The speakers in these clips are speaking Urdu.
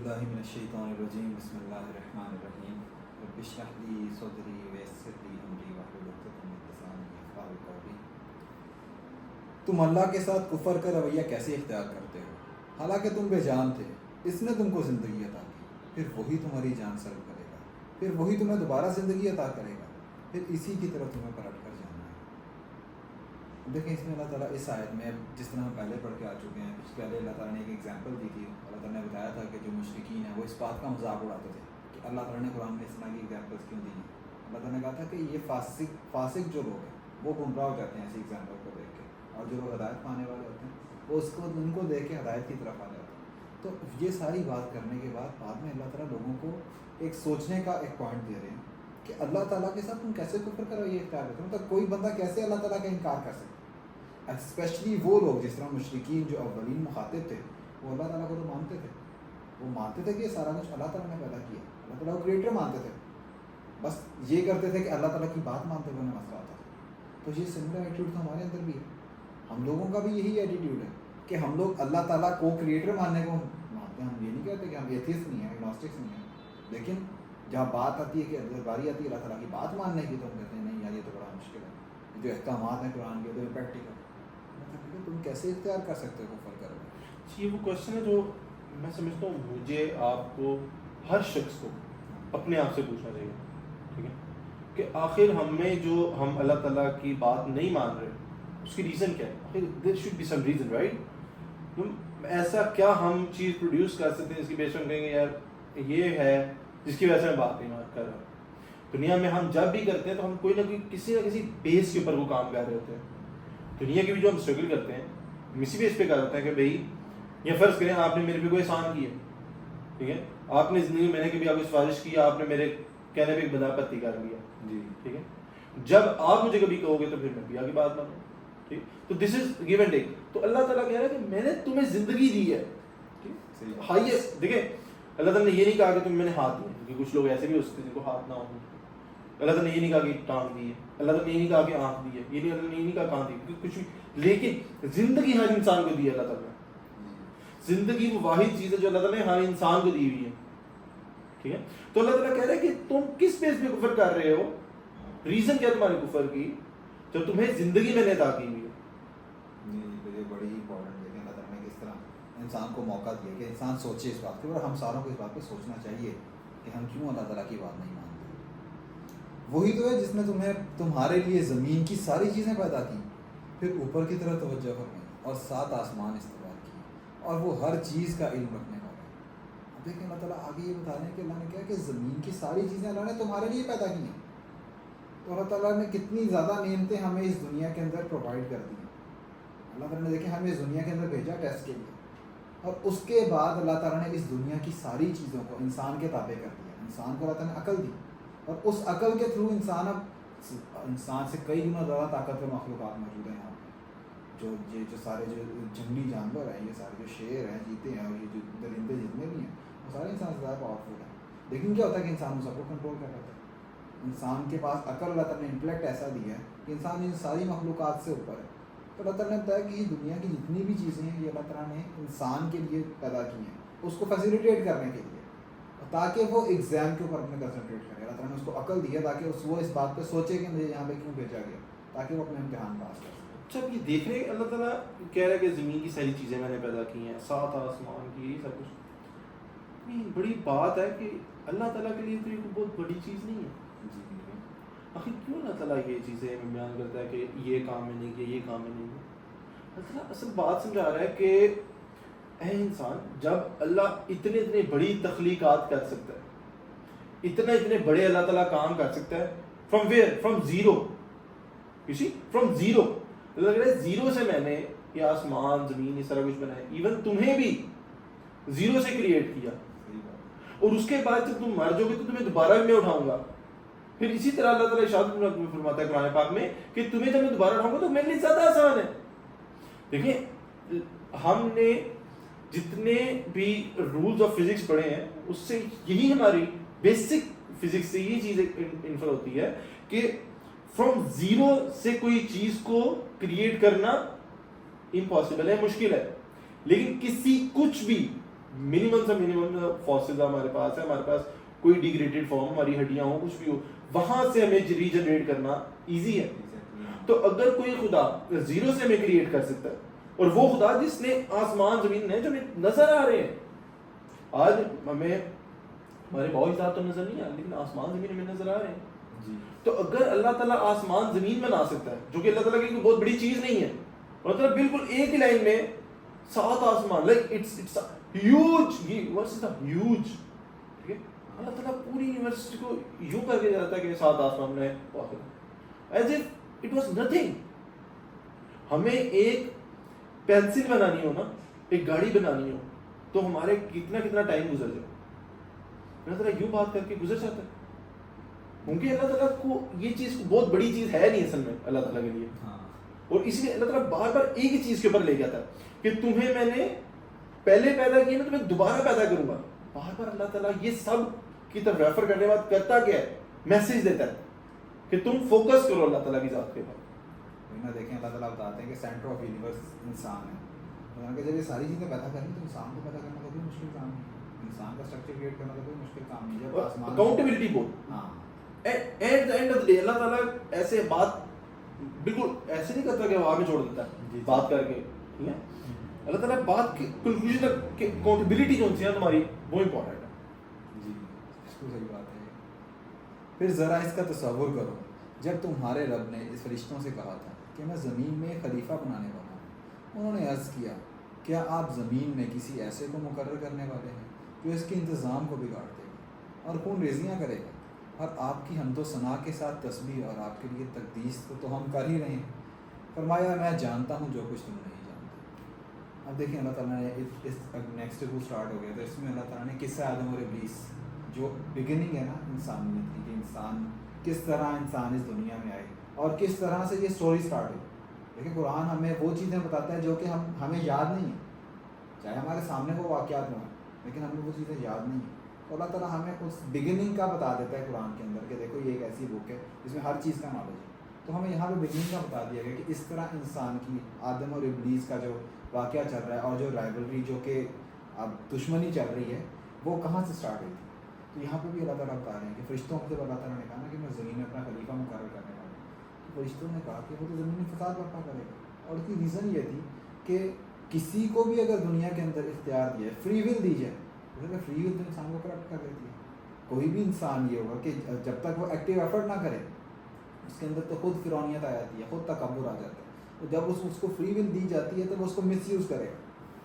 باللہ من الشیطان الرجیم بسم اللہ الرحمن الرحیم رب اشرح لی صدری ویسر لی امری واحلل عقدۃ من لسانی یفقہوا قولی. تم اللہ کے ساتھ کفر کا رویہ کیسے اختیار کرتے ہو حالانکہ تم بے جان تھے. اس نے تم کو زندگی عطا کی, پھر وہی تمہاری جان سلب کرے گا, پھر وہی تمہیں دوبارہ زندگی عطا کرے گا, پھر اسی کی طرف تمہیں پلٹ کر جانا ہے. دیکھیں اس میں اللہ تعالیٰ اس آیت میں جس طرح ہم پہلے پڑھ کے آ چکے ہیں, اس پہلے اللہ تعالیٰ نے ایک ایگزامپل دی تھی. اللہ تعالیٰ نے بتایا تھا کہ جو مشرکین ہیں وہ اس بات کا مذاق اڑاتے تھے کہ اللہ تعالیٰ نے قرآن میں اس طرح کی ایگزامپلس کیوں دی ہیں. اللہ تعالیٰ نے کہا تھا کہ یہ فاسق جو لوگ ہیں وہ گمراہ ہو جاتے ہیں ایسی ایگزامپل کو دیکھ کے, اور جو لوگ ہدایت پانے والے ہوتے ہیں وہ ان کو دیکھ کے ہدایت کی طرف آ جاتے ہیں. تو یہ ساری بات کرنے کے بعد میں اللہ تعالیٰ لوگوں کو ایک سوچنے کا ایک پوائنٹ دے رہے ہیں کہ اللہ تعالیٰ کے ساتھ تم کیسے کفر کرو, یہ اختیار کرتے ہو. مطلب کوئی بندہ کیسے اللہ تعالیٰ کا انکار کر سکتا ہے, اسپیشلی وہ لوگ جس طرح مشرکین جو اولین مخاطب تھے وہ اللہ تعالیٰ کو تو مانتے تھے. وہ مانتے تھے کہ یہ سارا کچھ اللہ تعالیٰ نے پیدا کیا, اللہ تعالیٰ کو کریٹر مانتے تھے, بس یہ کرتے تھے کہ اللہ تعالیٰ کی بات مانتے ہوئے مسئلہ آتا تھا. تو یہ سملر ایٹیٹیوڈ تو ہمارے اندر بھی ہے. ہم لوگوں کا بھی یہی ایٹیٹیوڈ ہے کہ ہم لوگ اللہ تعالیٰ کو کریٹر ماننے کو مانتے ہیں. ہم یہ نہیں کہتے کہ ہم ایتھیسٹ نہیں ہیں, ایگنوسٹکس نہیں ہیں, لیکن جہاں بات آتی ہے کہ باری آتی ہے اللہ تعالیٰ کی بات ماننے کی تو ہم کہتے ہیں نہیں یار یہ تو بڑا مشکل ہے. جو احکامات ہیں قرآن کے وہ پریکٹیکل, تم کیسے اختیار کر سکتے ہو کفر کرو. یہ وہ کوشچن ہے جو میں سمجھتا ہوں مجھے آپ کو ہر شخص کو اپنے آپ سے پوچھنا چاہیے, ٹھیک ہے, کہ آخر ہم اللہ تعالیٰ کی بات نہیں مان رہے اس کی ریزن کیا ہے. آخر there should be some reason, right. ایسا کیا ہم چیز پروڈیوس کر سکتے ہیں جس کی بیس پر کہیں گے یار یہ ہے جس کی وجہ سے میں بات نہیں کر رہا. دنیا میں ہم جب بھی کرتے ہیں تو ہم کوئی نہ کسی بیس کے اوپر وہ کام کر رہے ہوتے ہیں. دنیا کی بھی جو ہم اسٹرگل کرتے ہیں ہم اسی بیس پہ کر رہے ہیں کہ بھائی یہ فرض کریں آپ نے میرے پہ کوئی احسان کیا, ٹھیک ہے, آپ نے زندگی میں نے کبھی آپ کو سفارش کیا, آپ نے میرے کہنے پہ ایک بندہ پتی کر لیا, جی ٹھیک ہے. جب آپ مجھے کبھی کہو گے تو پھر میں بھی آگے بات مانوں, ٹھیک. تو دس از گیو اینڈ ٹیک. تو اللہ تعالیٰ کہہ رہا ہے کہ میں نے تمہیں زندگی دی ہے. ہائی دیکھیں اللہ تعالیٰ نے یہ نہیں کہا کہ تم میں نے ہاتھ دیے, کیونکہ کچھ لوگ ایسے بھی ہوتے ہیں جن کو ہاتھ نہ ہوں. اللہ تعالیٰ نے یہ نہیں کہا کہ ٹانگ دی ہے, اللہ تعالیٰ نے یہ نہیں کہا کہ آنکھ دی ہے, یہ نہیں اللہ نے یہ نہیں کہا کان دی, کچھ بھی. لیکن زندگی ہر انسان کو دی ہے اللہ تعالیٰ نے. زندگی وہ واحد چیز ہے جو اللہ تعالیٰ نے ہر انسان کو دی ہوئی ہے, ٹھیک ہے. تو اللہ تعالیٰ کہہ رہا ہے کہ تم کس بیس پہ کفر کر رہے ہو, ریزن کیا تمہارے کفر کی, جو تمہیں زندگی میں نے عطا کی ہوئی ہے. یہ بڑی امپورٹنٹ ہے کہ اللہ تعالیٰ نے کس طرح انسان کو موقع دیا کہ انسان سوچے اس بات پہ, اور ہم ساروں کو اس بات پہ سوچنا چاہیے کہ ہم کیوں اللہ تعالیٰ کی بات نہیں مانتے. وہی تو ہے جس نے تمہارے لیے زمین کی ساری چیزیں پیدا کی, پھر اوپر کی طرف توجہ فرمائی اور 7 آسمان استوار کیے, اور وہ ہر چیز کا علم رکھنے والا ہے. اب دیکھیں اللہ تعالیٰ آگے یہ بتا رہے ہیں کہ اللہ نے کہا کہ زمین کی ساری چیزیں اللہ نے تمہارے لیے پیدا کی ہیں. تو اللہ تعالیٰ نے کتنی زیادہ نعمتیں ہمیں اس دنیا کے اندر پرووائڈ کر دی ہیں. اللہ تعالیٰ نے دیکھیں ہمیں اس دنیا کے اندر بھیجا ٹیسٹ کے لیے, اور اس کے بعد اللہ تعالیٰ نے اس دنیا کی ساری چیزوں کو انسان کے تابع کر دیا. انسان کو اللہ تعالیٰ نے عقل دی, اور اس عقل کے تھرو انسان سے کئی گنا زیادہ طاقتور مخلوقات موجود ہیں یہاں پہ. جو سارے جو جنگلی جانور ہیں, یہ سارے جو شیر ہیں, چیتے ہیں, اور یہ جو درندے جتنے بھی ہیں وہ سارے انسان سے زیادہ پاورفل ہیں. لیکن کیا ہوتا ہے کہ انسان سب کو کنٹرول کر رہتا ہے. انسان کے پاس عقل اللہ تعالیٰ نے انٹلیکٹ ایسا دیا ہے کہ انسان ان ساری مخلوقات سے اوپر ہے. تو اللہ تعالیٰ نے بتایا کہ یہ دنیا کی جتنی بھی چیزیں ہیں یہ اللہ تعالیٰ نے انسان کے لیے پیدا کی ہیں, اس کو فیسیلیٹیٹ کرنے کے لیے, تاکہ وہ ایگزام کے اوپر اپنے کنسنٹریٹ کرے. اللہ تعالیٰ نے اس کو عقل دی ہے تاکہ وہ اس بات پہ سوچے کہ مجھے یہاں پہ کیوں بھیجا گیا, تاکہ وہ اپنے امتحان پاس کر سکے. اچھا, یہ دیکھ رہے اللہ تعالیٰ کہہ رہا ہے کہ زمین کی ساری چیزیں میں نے پیدا کی ہیں, 7 آسمان کی, سب کچھ. بڑی بات ہے کہ اللہ تعالیٰ کے لیے تو یہ بہت بڑی چیز نہیں ہے. آخر کیوں اللہ تعالیٰ یہ چیزیں بیان کرتا ہے کہ یہ کام میں نہیں کیا, یہ کام میں نہیں کیا. اللہ تعالیٰ اصل بات سمجھا رہا ہے کہ اے انسان, جب اللہ اتنے بڑی تخلیقات کر سکتا ہے, اتنے بڑے اللہ تعالیٰ کام کر سکتا ہے, from where, from zero, you see, from zero. اللہ کہہ رہا ہے زیرو سے میں نے یہ آسمان زمین یہ سارا کچھ بنایا, ایون تمہیں بھی زیرو سے کریٹ کیا, اور اس کے بعد جب تم مر جاؤ گے تو تمہیں دوبارہ بھی میں اٹھاؤں گا. پھر اسی طرح اللہ تعالیٰ ارشاد فرماتا ہے قرآن پاک میں کہ تمہیں جب میں دوبارہ اٹھاؤں گا تو میرے لیے زیادہ آسان ہے. دیکھیں ہم نے جتنے بھی رولز آف فزکس پڑھے ہیں اس سے یہی ہماری بیسک فزکس سے یہ چیز انفر ہوتی ہے کہ فرام زیرو سے کوئی چیز کو کریٹ کرنا امپاسبل ہے, مشکل ہے. لیکن کچھ بھی منیمم سے منیمم فاسلز ہمارے پاس ہے, ہمارے پاس کوئی ڈیگریڈیڈ فارم, ہماری ہڈیاں ہوں, کچھ بھی ہو, وہاں سے ہمیں ریجنریٹ کرنا ایزی ہے. تو اگر کوئی خدا زیرو سے ہمیں کریٹ کر سکتا ہے, اور وہ خدا جس نے آسمان زمین نے جو نظر آ رہے ہیں, آج ہمیں ہمارے بہت ذات تو نظر نہیں آ رہے لیکن آسمان زمین ہمیں نظر آ رہے ہیں. تو اگر اللہ تعالیٰ آسمان زمین بنا سکتا ہے, جو کہ اللہ تعالیٰ کی بہت بڑی چیز نہیں ہے, اللہ تعالیٰ بالکل ایک ہی لائن میں 7 آسمان, لائک اٹس ہیوج, یہ ورڈ از ہیوج, ٹھیک ہے, اللہ تعالیٰ پوری یونیورسٹی کو یوں کر کے جاتا ہے کہ 7 آسمان میں as if it was nothing. ہمیں ایک پینسل بنانی ہو نا, ایک گاڑی بنانی ہو, تو ہمارے کتنا ٹائم گزر جائے, اللہ تعالیٰ یوں بات کر کے گزر جاتا ہے. کیونکہ اللہ تعالیٰ کو یہ چیز بہت بڑی چیز ہے نہیں اصل میں اللہ تعالیٰ کے لیے, اور اس لیے اللہ تعالیٰ بار بار ایک ہی چیز کے اوپر لے جاتا ہے کہ تمہیں میں نے پہلے پیدا کیا, میں تمہیں دوبارہ پیدا کروں گا. بار بار اللہ تعالیٰ یہ سب کی طرف ریفر کرنے کے بعد کرتا کیا ہے, میسج دیتا ہے کہ تم فوکس کرو اللہ تعالیٰ کی ذات کے اوپر. دیکھیں اللہ تعالیٰ بتاتے ہیں کہ سینٹر آف یونیورس انسان ہے, کہ جب یہ ساری چیزیں پیدا کریں تو انسان کو پیدا کرنا تو کوئی مشکل کام نہیں, انسان کا اسٹرکچر کریٹ کرنا تو کوئی مشکل کام نہیں. جب اکاؤنٹیبلٹی بہت, ہاں, at the end of the day اللہ تعالیٰ ایسے بات بالکل ایسے نہیں کرتا کہ ہوا میں چھوڑ دیتا ہے بات کر کے, ٹھیک ہے. اللہ تعالیٰ بات کی کنکلوژن تک کہ اکاؤنٹیبلٹی جو ہوتی ہے تمہاری وہ امپورٹنٹ ہے. جی بالکل صحیح بات ہے. پھر ذرا اس کا تصور کرو, جب تمہارے رب نے اس فرشتوں سے کہا تھا کہ میں زمین میں خلیفہ بنانے والا ہوں, انہوں نے عرض کیا کیا آپ زمین میں کسی ایسے کو مقرر کرنے والے ہیں جو اس کے انتظام کو بگاڑ دے گا اور خون ریزیاں کرے گا, اور آپ کی حمد و ثنا کے ساتھ تسبیح اور آپ کے لیے تقدیس تو ہم کر ہی رہے ہیں. فرمایا میں جانتا ہوں جو کچھ تم نہیں جانتے. اب دیکھیں اللہ تعالیٰ نے اس نیکسٹ کو اسٹارٹ ہو گیا, تو اس میں اللہ تعالیٰ نے قصہ آدم اور ابلیس جو بگننگ ہے نا انسانیت کی, کہ انسان کس طرح انسان اس دنیا میں آئے اور کس طرح سے یہ اسٹوری اسٹارٹ ہوئی. دیکھیں قرآن ہمیں وہ چیزیں بتاتا ہے جو کہ ہمیں یاد نہیں ہیں, چاہے ہمارے سامنے وہ واقعات ہوں لیکن ہمیں وہ چیزیں یاد نہیں ہیں. تو اللہ تعالیٰ ہمیں اس بگننگ کا بتا دیتا ہے قرآن کے اندر کہ دیکھو یہ ایک ایسی بک ہے جس میں ہر چیز کا نالج ہے. تو ہمیں یہاں پہ بگننگ کا بتا دیا گیا کہ اس طرح انسان کی آدم اور ابلیس کا جو واقعہ چل رہا ہے اور جو رائولری جو کہ اب دشمنی چل رہی ہے وہ کہاں سے اسٹارٹ ہوئی تھی. تو یہاں پہ بھی اللہ تعالیٰ بتا رہے ہیں کہ فرشتوں کو جب اللہ تعالیٰ نے کہا نا کہ میں زمین میں اپنا خلیفہ مقرر کرنے والا ہوں, تو فرشتوں نے کہا کہ وہ تو زمین میں فساد برپا کرے گا. اور اس کی ریزن یہ تھی کہ کسی کو بھی اگر دنیا کے اندر اختیار دیا ہے, فری ول دی جائے, فری ول تو انسان کو کرپٹ کر دیتی ہے. کوئی بھی انسان یہ ہوگا کہ جب تک وہ ایکٹیو ایفرٹ نہ کرے اس کے اندر تو خود فرعونیت آ جاتی ہے, خود تکبر آ جاتا ہے. تو جب اس کو فری ول دی جاتی ہے تو وہ اس کو مس یوز کرے گا.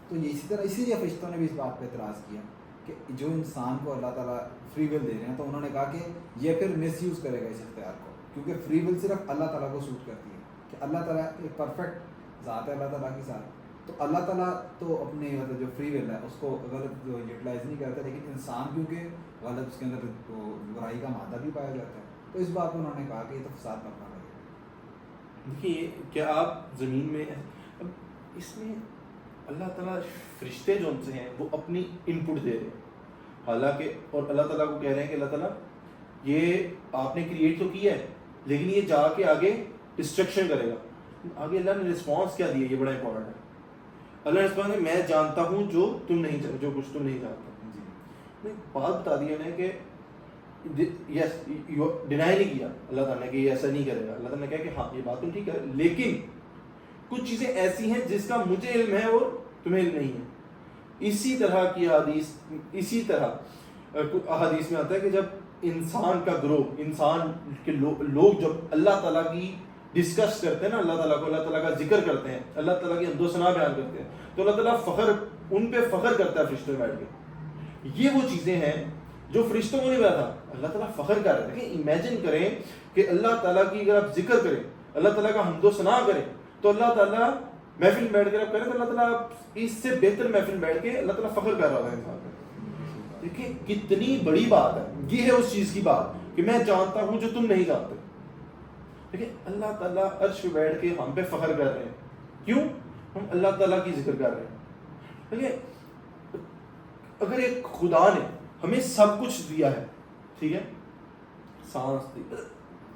تو یہ اسی طرح اسی لیے فرشتوں نے بھی اس بات پہ اعتراض کیا کہ جو انسان کو اللہ تعالیٰ فری ول دے رہے ہیں, تو انہوں نے کہا کہ یہ پھر مس یوز کرے گا اس اختیار کو, کیونکہ فری ول صرف اللہ تعالیٰ کو سوٹ کرتی ہے کہ اللہ تعالیٰ ایک پرفیکٹ ذات ہے اللہ تعالیٰ کی ذات. تو اللہ تعالیٰ تو اپنے مطلب جو فری ول ہے اس کو غلط یوٹیلائز نہیں کرتا, لیکن انسان کیونکہ غلط اس کے اندر برائی کا مادہ بھی پایا جاتا ہے, تو اس بات کو انہوں نے کہا کہ یہ تو فساد برپا کرے گا. دیکھیے کیا آپ زمین میں, اب اس میں اللہ تعالیٰ فرشتے جو ان سے ہیں وہ اپنی ان پٹ دے رہے ہیں, حالانکہ اور اللہ تعالیٰ کو کہہ رہے ہیں کہ اللہ تعالیٰ یہ آپ نے کریٹ تو کیا ہے لیکن یہ جا کے آگے ڈسٹرکشن کرے گا. آگے اللہ نے رسپانس کیا دیا, یہ بڑا امپورٹنٹ ہے. اللہ نے رسپانس ہے میں جانتا ہوں جو تم نہیں جانتے, جو کچھ تم نہیں جانتے. بات بتا دی انہیں کہ یس ڈینائی نہیں کیا اللہ تعالیٰ نے کہ یہ ایسا نہیں کرے گا. اللہ تعالیٰ نے کہا کہ ہاں یہ بات تم ٹھیک ہے, لیکن کچھ چیزیں ایسی ہیں جس کا مجھے علم ہے اور تمہیں علم نہیں ہے. اسی طرح کی حدیث, اسی طرح احادیث میں آتا ہے کہ جب انسان کا گروہ, انسان کے لوگ جب اللہ تعالیٰ کی ڈسکس کرتے ہیں نا, اللہ تعالیٰ کو, اللہ تعالیٰ کا ذکر کرتے ہیں, اللہ تعالیٰ کی حمد و ثنا بیان کرتے ہیں, تو اللہ تعالیٰ فخر ان پہ فخر کرتا ہے فرشتوں میں بیٹھ کے. یہ وہ چیزیں ہیں جو فرشتوں کو نہیں پتا تھا, اللہ تعالیٰ فخر کر رہے تھے. امیجن کریں کہ اللہ تعالیٰ کی اگر آپ ذکر کریں, اللہ تعالیٰ کا حمد و ثنا کریں, تو اللہ تعالیٰ محفل بیٹھ کر آپ کریں تو اللہ تعالیٰ اس سے بہتر محفل بیٹھ کے اللہ تعالیٰ فخر کر رہا ہے انسان کا. دیکھیں کتنی بڑی بات ہے, یہ ہے اس چیز کی بات کہ میں جانتا ہوں جو تم نہیں جانتے. دیکھیں اللہ تعالیٰ عرش پہ بیٹھ کے ہم پہ فخر کر رہے ہیں, کیوں؟ ہم اللہ تعالیٰ کی ذکر کر رہے ہیں. دیکھیں اگر ایک خدا نے ہمیں سب کچھ دیا ہے, ٹھیک ہے, سانس دی,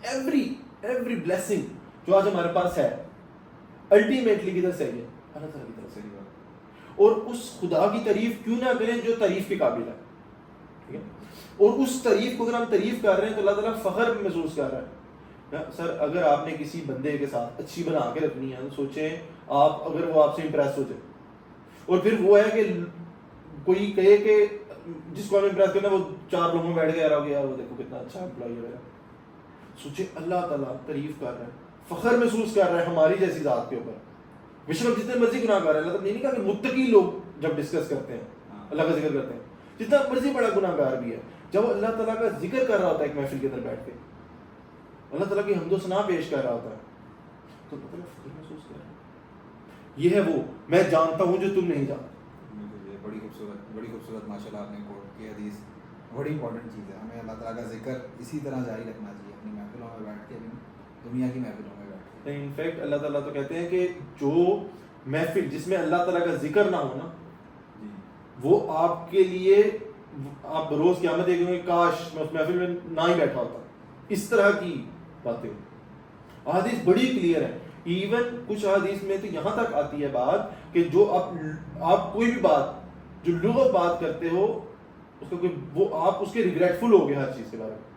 ایوری بلیسنگ جو آج ہمارے پاس ہے الٹیمیٹلی کدھر سے ہے؟ اللہ تعالیٰ کی طرف سے. اور اس خدا کی تعریف کیوں نہ کریں جو تعریف کے قابل ہے, ٹھیک ہے. اور اس تعریف کو اگر ہم تعریف کر رہے ہیں تو اللہ تعالیٰ فخر محسوس کر رہا ہے. سر اگر آپ نے کسی بندے کے ساتھ اچھی بنا کے رکھنی ہے تو سوچیں آپ, اگر وہ آپ سے امپریس ہو جائے, اور پھر وہ ہے کہ کوئی کہے کہ جس کو ہم امپریس کرنا ہے وہ 4 لوگوں میں بیٹھ کے کہہ رہا ہو کہ یار وہ دیکھو کتنا اچھا امپلائی ہے. سوچیں اللہ تعالیٰ تعریف کر رہا ہے, فخر محسوس کر رہا ہے ہماری جیسی ذات کے اوپر. بشک ہم جتنے مرضی گناہ کر رہے ہیں, اللہ تعالیٰ نے نہیں کہا کہ متقی لوگ جب ڈسکس کرتے ہیں اللہ کا ذکر کرتے ہیں, جتنا مرضی بڑا گناہ گار بھی ہے, جب وہ اللہ تعالیٰ کا ذکر کر رہا ہوتا ہے ایک محفل کے اندر بیٹھ کے, اللہ تعالیٰ کی حمد و ثنا پیش کر رہا ہوتا ہے, تو اللہ تعالیٰ فخر محسوس کر رہا ہے. یہ ہے وہ میں جانتا ہوں جو تم نہیں جانتے. بڑی خوبصورت ماشاء اللہ آپ نے کوٹ کی حدیث, بڑی امپورٹنٹ چیز ہے. ہمیں اللہ تعالیٰ کا ذکر اسی طرح جاری رکھنا چاہیے اپنی محفلوں میں بیٹھ کے, بھی دنیا کی محفلوں میں بیٹھ کے. انفیکٹ اللہ تعالیٰ تو کہتے ہیں کہ جو محفل جس میں اللہ تعالیٰ کا ذکر نہ ہو نا, وہ آپ کے لیے, آپ روز قیامت دیکھیں گے کاش میں اس محفل میں نہ ہی بیٹھا ہوتا. اس طرح کی باتیں احادیث بڑی کلیئر ہے. ایون کچھ احادیث میں تو یہاں تک آتی ہے بات کہ جو آپ کوئی بھی بات جو لغت بات کرتے ہو اس کا کوئی وہ آپ اس کے ریگریٹفل ہو گئے ہر چیز کے بارے میں.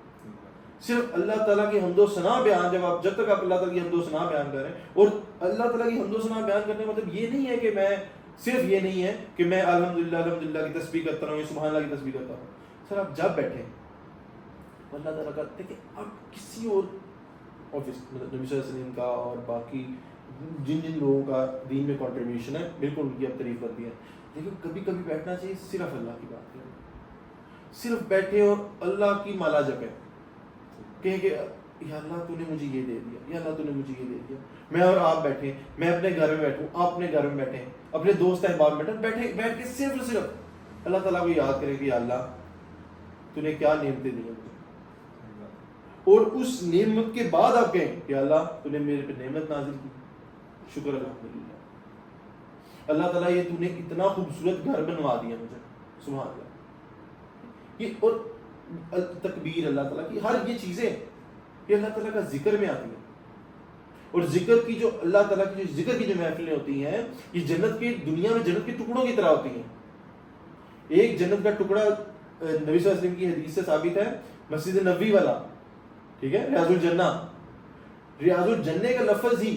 صرف اللہ تعالیٰ کی حمد و ثنا بیان, جب تک آپ اللہ تعالیٰ کی حمد و ثنا بیان کر رہے ہیں, اور اللہ تعالیٰ کی حمد و ثنا بیان کرنے کا مطلب یہ نہیں ہے کہ میں صرف یہ نہیں ہے کہ میں الحمدللہ کی تسبیح کرتا ہوں, سبحان اللہ کی تسبیح کرتا ہوں. سر آپ جب بیٹھے اللہ تعالیٰ کا دیکھیں, اب کسی اور آفس مطلب نبی صلی اللہ علیہ وسلم کا اور باقی جن لوگوں کا دین میں کنٹریبیوشن ہے بالکل ان کی اب تعریف کرتی ہے, لیکن کبھی کبھی بیٹھنا چاہیے صرف اللہ کی بات کریں, صرف بیٹھے اور اللہ کی مالا جپیں, کہیں کہ یا اللہ تو نے مجھے یہ دے دیا, یا اللہ تو نے مجھے یہ دے دیا. میں اور آپ بیٹھیں, میں اپنے گھر میں بیٹھوں, آپ اپنے گھر میں بیٹھیں, اپنے دوست احباب میں بیٹھ کے صرف اللہ تعالیٰ کو یاد کریں کہ یا اللہ تو نے کیا نعمتیں دی مجھے, اور اس نعمت کے بعد آپ کہیں کہ اللہ تو نے میرے پہ نعمت نازل کی, شکر الحمدللہ. اللہ تعالیٰ یہ تو نے اتنا خوبصورت گھر بنوا دیا مجھے, سبحان اللہ. یہ اور تکبیر اللہ تعالیٰ کی, ہر یہ چیزیں یہ اللہ تعالیٰ کا ذکر میں آتی ہیں. اور ذکر کی جو اللہ تعالیٰ کی ذکر کی جو محفلیں ہوتی ہیں یہ جنت کی دنیا میں جنت کے ٹکڑوں کی طرح ہوتی ہیں. ایک جنت کا ٹکڑا نبی صلی اللہ علیہ وسلم کی حدیث سے ثابت ہے, مسجد نبوی والا, ٹھیک ہے, ریاض الجنہ. ریاض الجنہ کا لفظ ہی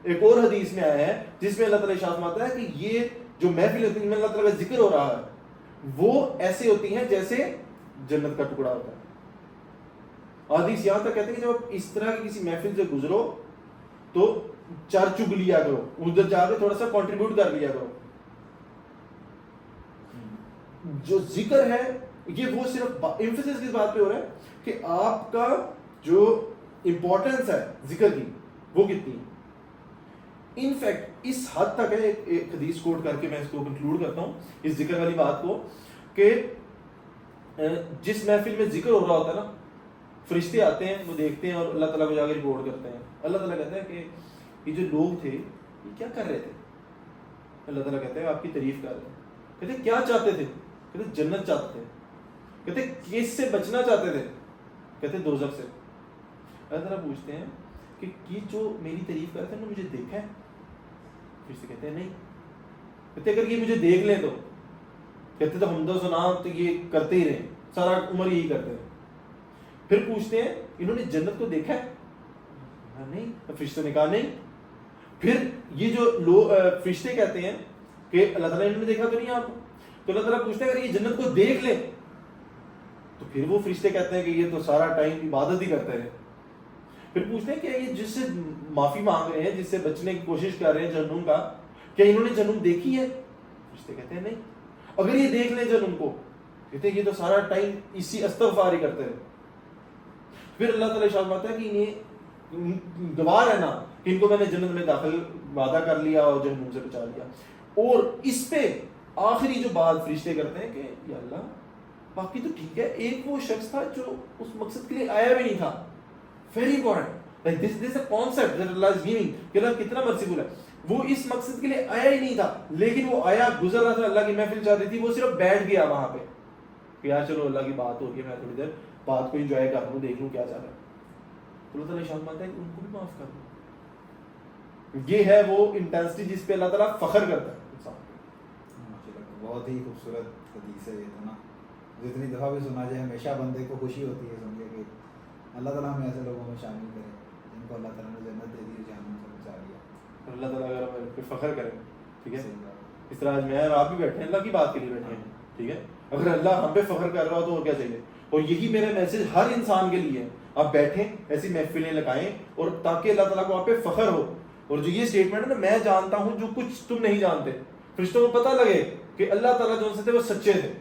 ایک اور حدیث میں آیا ہے جس میں اللہ تعالیٰ ارشاد فرماتا ہے کہ یہ جو محفل ہوتی ہے اللہ تعالیٰ کا ذکر ہو رہا ہے وہ ایسے ہوتی ہیں جیسے جنت کا ٹکڑا ہوتا ہے. حدیث یہاں تک کہتے ہیں کہ جب آپ اس طرح کی کسی محفل سے گزرو تو چار چگ لیا کرو, ادھر جا کے تھوڑا سا کنٹریبیوٹ کر لیا کرو. جو ذکر ہے یہ وہ صرف ایمفیسس کس بات پہ ہو رہا ہے کہ آپ کا جو امپورٹنس ہے ذکر کی وہ کتنی ہے. انفیکٹ اس حد تک ہے, ایک حدیث کوٹ کر کے میں اس کو کنکلوڈ کرتا ہوں اس ذکر والی بات کو, کہ جس محفل میں ذکر ہو رہا ہوتا ہے نا, فرشتے آتے ہیں, وہ دیکھتے ہیں اور اللہ تعالیٰ کو جا کے رپورٹ کرتے ہیں. اللہ تعالیٰ کہتا ہے کہ یہ جو لوگ تھے یہ کیا کر رہے تھے. اللہ تعالیٰ کہتے ہیں آپ کی تعریف کر رہے ہیں. کہتے ہیں کیا چاہتے تھے, کہتے ہیں جنت چاہتے تھے. کہتے ہیں کس سے بچنا چاہتے تھے, کہتے ہیں دوزخ سے. اللہ تعالیٰ پوچھتے ہیں کہ یہ جو میری تعریف کر رہے تھے انہوں نے مجھے دیکھا ہے. فرشتے کہتے ہیں نہیں. کہتے اگر یہ مجھے دیکھ لیں تو, کہتے تو حمد و ثنا تو یہ کرتے ہی رہے, سارا عمر یہی کرتے ہیں. پھر پوچھتے ہیں انہوں نے جنت کو دیکھا ہے, نہیں. فرشتوں نے کہا نہیں. پھر یہ جو لوگ فرشتے کہتے ہیں کہ اللہ تعالیٰ انہوں نے دیکھا تو نہیں آپ کو, تو اللہ تعالیٰ پوچھتے ہیں اگر یہ جنت کو دیکھ لیں تو پھر وہ فرشتے کہتے ہیں کہ یہ تو سارا ٹائم عبادت ہی کرتے رہے. پھر پوچھتے ہیں کہ یہ جس سے معافی مانگ رہے ہیں, جس سے بچنے کی کوشش کر رہے ہیں جہنم کا, کیا انہوں نے جہنم دیکھی ہے. فرشتے کہتے ہیں نہیں. اگر یہ دیکھ لیں جہنم کو, کہتے ہیں یہ تو سارا ٹائم اسی استغفار ہی کرتے رہے. پھر اللہ تعالیٰ ارشاد فرماتا ہے کہ انہیں گواہ رہنا کہ ان کو میں نے جنت میں داخل وعدہ کر لیا اور جہنم سے بچا لیا. اور اس پہ آخری جو بات فرشتے کرتے ہیں کہ یا اللہ باقی تو ٹھیک ہے, ایک وہ شخص تھا جو اس مقصد کے لیے آیا بھی نہیں تھا. Very important, like this is a concept that Allah is giving, کہ اللہ کتنا مرسیفل ہے. وہ اس مقصد کے لیے آیا ہی نہیں تھا, لیکن وہ آیا, گزر رہا تھا, اللہ کی محفل چاہتی تھی, وہ صرف بیٹھ گیا وہاں پہ کہ یار چلو اللہ کی بات ہو رہی ہے, میں تھوڑی دیر بات کو انجوائے کر لوں, دیکھ لوں کیا چاہ رہا ہے. تو اللہ تعالیٰ ارشاد فرماتا ہے کہ ان کو بھی معاف کر دو. یہ ہے وہ انٹینسٹی جس پہ اللہ تعالیٰ فخر کرتا ہے انسان. بہت ہی خوبصورت حدیث ہے یہ تو نا، جتنی دفعہ بھی سنا جائے ہمیشہ بندے کو خوشی ہوتی ہے سن کے کہ اللہ تعالیٰ ہمیں ایسے لوگوں میں شامل کرے جن کو اللہ تعالیٰ نے جنت دے دی، جہنم سے بچا لیا. اور اللہ تعالیٰ اگر ہمیں پہ فخر کرے، ٹھیک ہے، صحیح بات. اس طرح آج میں اور آپ بھی بیٹھے ہیں اللہ کی بات کے لیے بیٹھے ہیں، ٹھیک ہے. اگر اللہ ہم پہ فخر کر رہا ہو تو اور کیا چاہیے. اور یہی میرا میسج ہر انسان کے لیے ہے، آپ بیٹھیں ایسی محفلیں لگائیں اور تاکہ اللہ تعالیٰ کو آپ پہ فخر ہو. اور جو یہ اسٹیٹمنٹ ہے نا، میں جانتا ہوں جو کچھ تم نہیں جانتے، فرشتوں کو پتہ لگے کہ اللہ تعالیٰ جو ان سے تھے وہ سچے تھے.